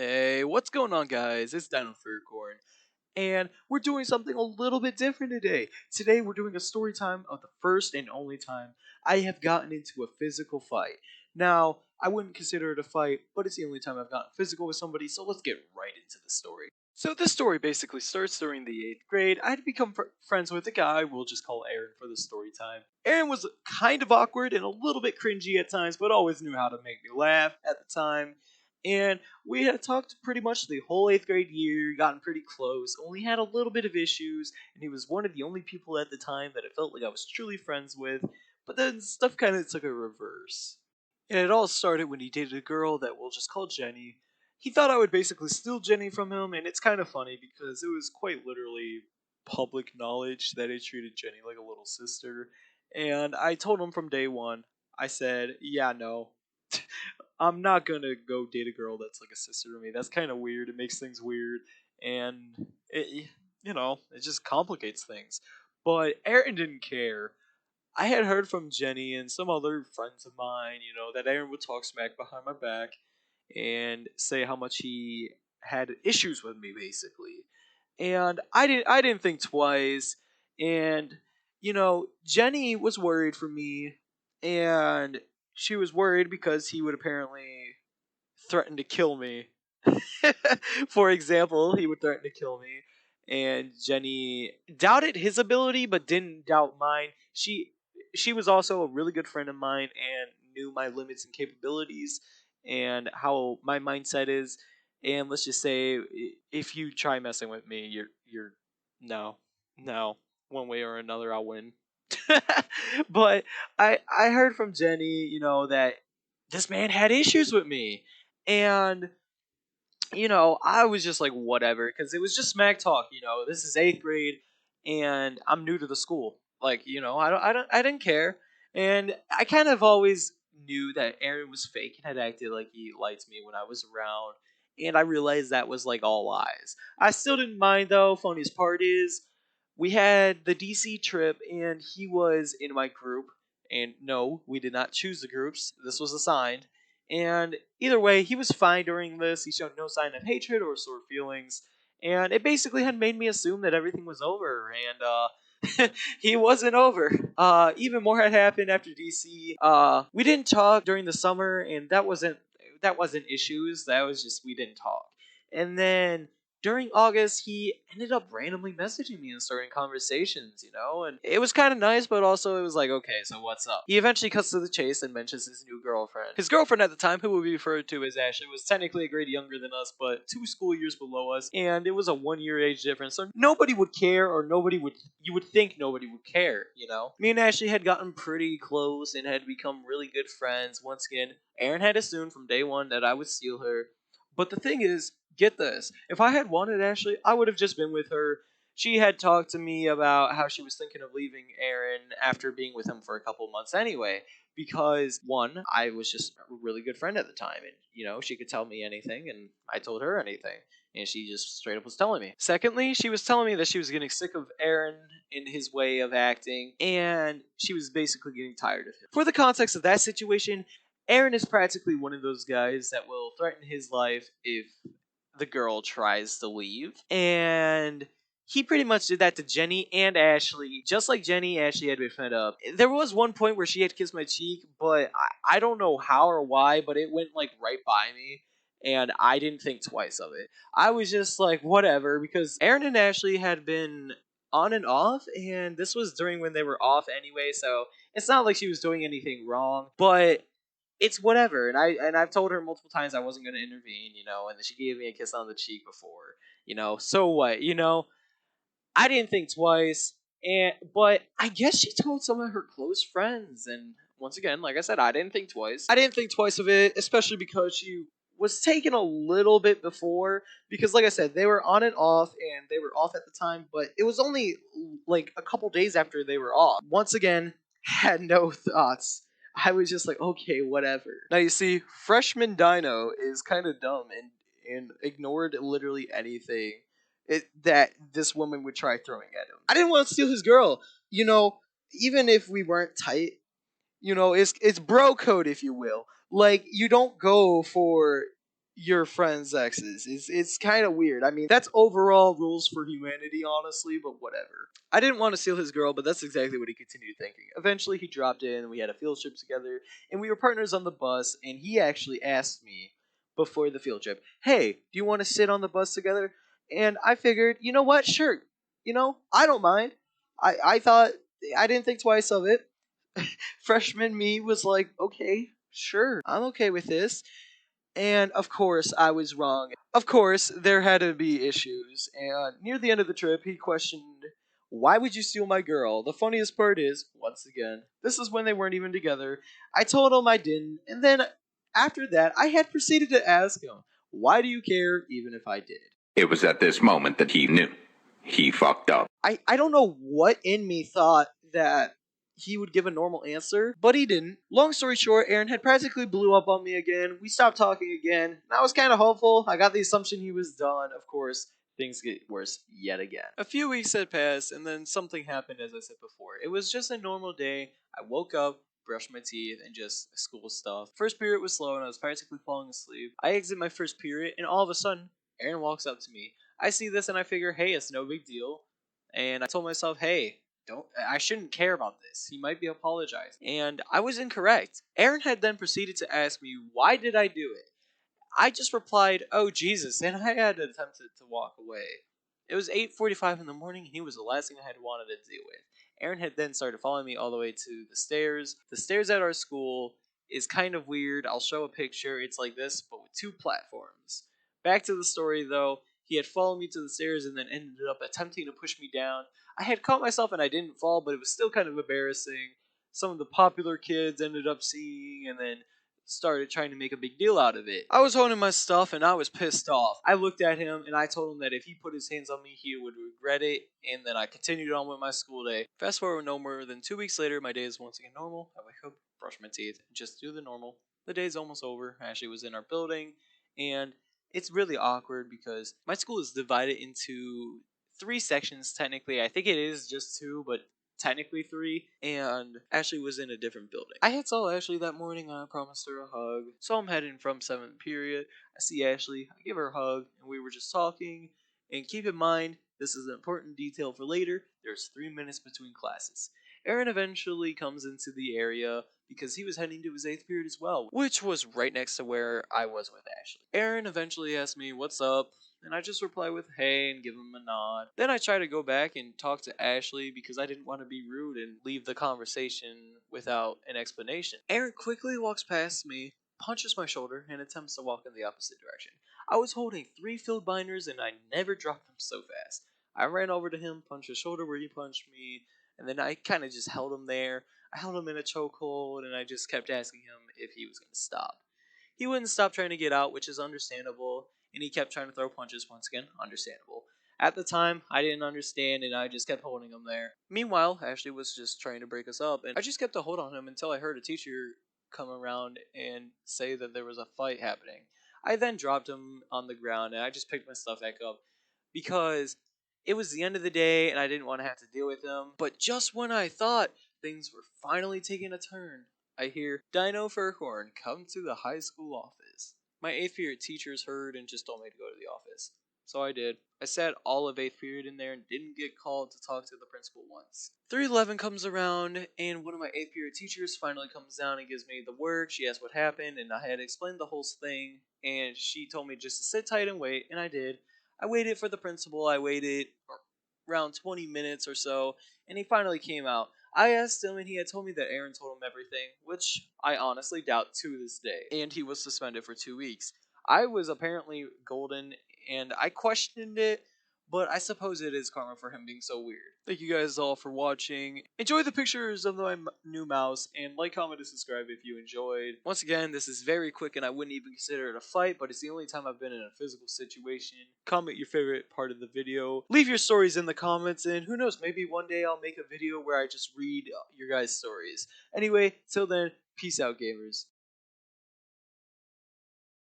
Hey, what's going on, guys? It's DinoFurcorn, and we're doing something a little bit different today. Today, we're doing a story time of the first and only time I have gotten into a physical fight. Now, I wouldn't consider it a fight, but it's the only time I've gotten physical with somebody, so let's get right into the story. So, this story basically starts during the 8th grade. I had become friends with a guy we'll just call Aaron for the story time. Aaron was kind of awkward and a little bit cringy at times, but always knew how to make me laugh at the time. And we had talked pretty much the whole 8th grade year, gotten pretty close, only had a little bit of issues, and he was one of the only people at the time that I felt like I was truly friends with, but then stuff kind of took a reverse. And it all started when he dated a girl that we'll just call Jenny. He thought I would basically steal Jenny from him, and it's kind of funny because it was quite literally public knowledge that I treated Jenny like a little sister. And I told him from day one, I said, yeah, no. I'm not gonna go date a girl that's like a sister to me. That's kind of weird. It makes things weird, and it just complicates things. But Aaron didn't care. I had heard from Jenny and some other friends of mine, that Aaron would talk smack behind my back and say how much he had issues with me, basically. And I didn't think twice. And Jenny was worried for me, and she was worried because he would apparently threaten to kill me. For example, he would threaten to kill me, and Jenny doubted his ability but didn't doubt mine. She was also a really good friend of mine and knew my limits and capabilities and how my mindset is. And let's just say, if you try messing with me, you're no, no, one way or another, I'll win. But I heard from Jenny, that this man had issues with me, and I was just like, whatever, because it was just smack talk. This is 8th grade, and I'm new to the school. Like, I didn't care, and I kind of always knew that Aaron was fake and had acted like he liked me when I was around, and I realized that was like all lies. I still didn't mind though. Funniest part is, we had the DC trip, and he was in my group. And no, we did not choose the groups. This was assigned. And either way, he was fine during this. He showed no sign of hatred or sore feelings. And it basically had made me assume that everything was over. And he wasn't over. Even more had happened after DC. We didn't talk during the summer, and that wasn't issues. That was just we didn't talk. And then during August, he ended up randomly messaging me and starting conversations, and it was kind of nice, but also it was like, okay, so what's up? He eventually cuts to the chase and mentions his new girlfriend. His girlfriend at the time, who will be referred to as Ashley, was technically a grade younger than us, but 2 school years below us, and it was a 1 year age difference, so nobody would care, or you would think nobody would care. Me and Ashley had gotten pretty close and had become really good friends. Once again, Aaron had assumed from day one that I would steal her. But the thing is, get this. If I had wanted Ashley, I would have just been with her. She had talked to me about how she was thinking of leaving Aaron after being with him for a couple months anyway. Because, one, I was just a really good friend at the time. And, she could tell me anything, and I told her anything. And she just straight up was telling me. Secondly, she was telling me that she was getting sick of Aaron in his way of acting, and she was basically getting tired of him. For the context of that situation, Aaron is practically one of those guys that will threaten his life if the girl tries to leave. And he pretty much did that to Jenny and Ashley. Just like Jenny, Ashley had been fed up. There was one point where she had kissed my cheek, but I don't know how or why, but it went like right by me. And I didn't think twice of it. I was just like, whatever, because Aaron and Ashley had been on and off, and this was during when they were off anyway, so it's not like she was doing anything wrong. But it's whatever. And I've told her multiple times I wasn't gonna intervene, and then she gave me a kiss on the cheek before, so what, I didn't think twice, but I guess she told some of her close friends, and once again, like I said, I didn't think twice. I didn't think twice of it, especially because she was taken a little bit before, because like I said, they were on and off, and they were off at the time, but it was only like a couple days after they were off. Once again, had no thoughts. I was just like, okay, whatever. Now you see, freshman Dino is kind of dumb and ignored literally anything that this woman would try throwing at him. I didn't want to steal his girl. Even if we weren't tight, it's bro code, if you will. Like, you don't go for your friend's exes. It's kind of weird. I mean, that's overall rules for humanity, honestly, but whatever. I didn't want to steal his girl, but that's exactly what he continued thinking. Eventually, he dropped in, and we had a field trip together, and we were partners on the bus, and he actually asked me before the field trip, hey, do you want to sit on the bus together? And I figured, you know what? Sure. I don't mind. I thought, I didn't think twice of it. Freshman me was like, okay, sure, I'm okay with this. And of course, I was wrong. Of course, there had to be issues. And near the end of the trip, he questioned, why would you steal my girl? The funniest part is, once again, this is when they weren't even together. I told him I didn't. And then after that, I had proceeded to ask him, why do you care even if I did? It was at this moment that he knew. He fucked up. I don't know what in me thought that he would give a normal answer, but he didn't. Long story short, Aaron had practically blew up on me again. We stopped talking again, and I was kind of hopeful. I got the assumption he was done. Of course, things get worse yet again. A few weeks had passed, and then something happened, as I said before. It was just a normal day. I woke up, brushed my teeth, and just school stuff. First period was slow, and I was practically falling asleep. I exit my first period, and all of a sudden, Aaron walks up to me. I see this, and I figure, hey, it's no big deal. And I told myself, hey, I shouldn't care about this. He might be apologizing. And I was incorrect. Aaron had then proceeded to ask me, why did I do it? I just replied, oh Jesus, and I had attempted to walk away. It was 8:45 in the morning, and he was the last thing I had wanted to deal with. Aaron had then started following me all the way to the stairs. The stairs at our school is kind of weird. I'll show a picture. It's like this, but with two platforms. Back to the story, though. He had followed me to the stairs and then ended up attempting to push me down. I had caught myself and I didn't fall, but it was still kind of embarrassing. Some of the popular kids ended up seeing and then started trying to make a big deal out of it. I was holding my stuff and I was pissed off. I looked at him and I told him that if he put his hands on me, he would regret it, and then I continued on with my school day. Fast forward no more than 2 weeks later, my day is once again normal. I wake up, brush my teeth, and just do the normal. The day's almost over. Ashley was in our building, and it's really awkward because my school is divided into 3 sections technically. I think it is just 2, but technically 3, and Ashley was in a different building. I had saw Ashley that morning, I promised her a hug. So I'm heading from 7th period. I see Ashley, I give her a hug, and we were just talking. And keep in mind, this is an important detail for later, there's 3 minutes between classes. Aaron eventually comes into the area because he was heading to his 8th period as well, which was right next to where I was with Ashley. Aaron eventually asked me, what's up? And I just reply with hey and give him a nod. Then I try to go back and talk to Ashley because I didn't want to be rude and leave the conversation without an explanation. Aaron quickly walks past me, punches my shoulder, and attempts to walk in the opposite direction. I was holding 3 field binders and I never dropped them so fast. I ran over to him, punched his shoulder where he punched me, and then I kind of just held him there. I held him in a chokehold and I just kept asking him if he was going to stop. He wouldn't stop trying to get out, which is understandable, and he kept trying to throw punches once again, understandable. At the time, I didn't understand and I just kept holding him there. Meanwhile, Ashley was just trying to break us up, and I just kept a hold on him until I heard a teacher come around and say that there was a fight happening. I then dropped him on the ground and I just picked my stuff back up because it was the end of the day and I didn't want to have to deal with him. But just when I thought things were finally taking a turn, I hear DinoFurcorn come to the high school office. My 8th period teachers heard and just told me to go to the office. So I did. I sat all of 8th period in there and didn't get called to talk to the principal once. 3:11 comes around and one of my 8th period teachers finally comes down and gives me the work. She asked what happened and I had explained the whole thing and she told me just to sit tight and wait, and I did. I waited for the principal. I waited around 20 minutes or so and he finally came out. I asked him and he had told me that Aaron told him everything, which I honestly doubt to this day. And he was suspended for 2 weeks. I was apparently golden and I questioned it, but I suppose it is karma for him being so weird. Thank you guys all for watching. Enjoy the pictures of my new mouse and like, comment, and subscribe if you enjoyed. Once again, this is very quick and I wouldn't even consider it a fight, but it's the only time I've been in a physical situation. Comment your favorite part of the video. Leave your stories in the comments and who knows, maybe one day I'll make a video where I just read your guys' stories. Anyway, till then, peace out, gamers.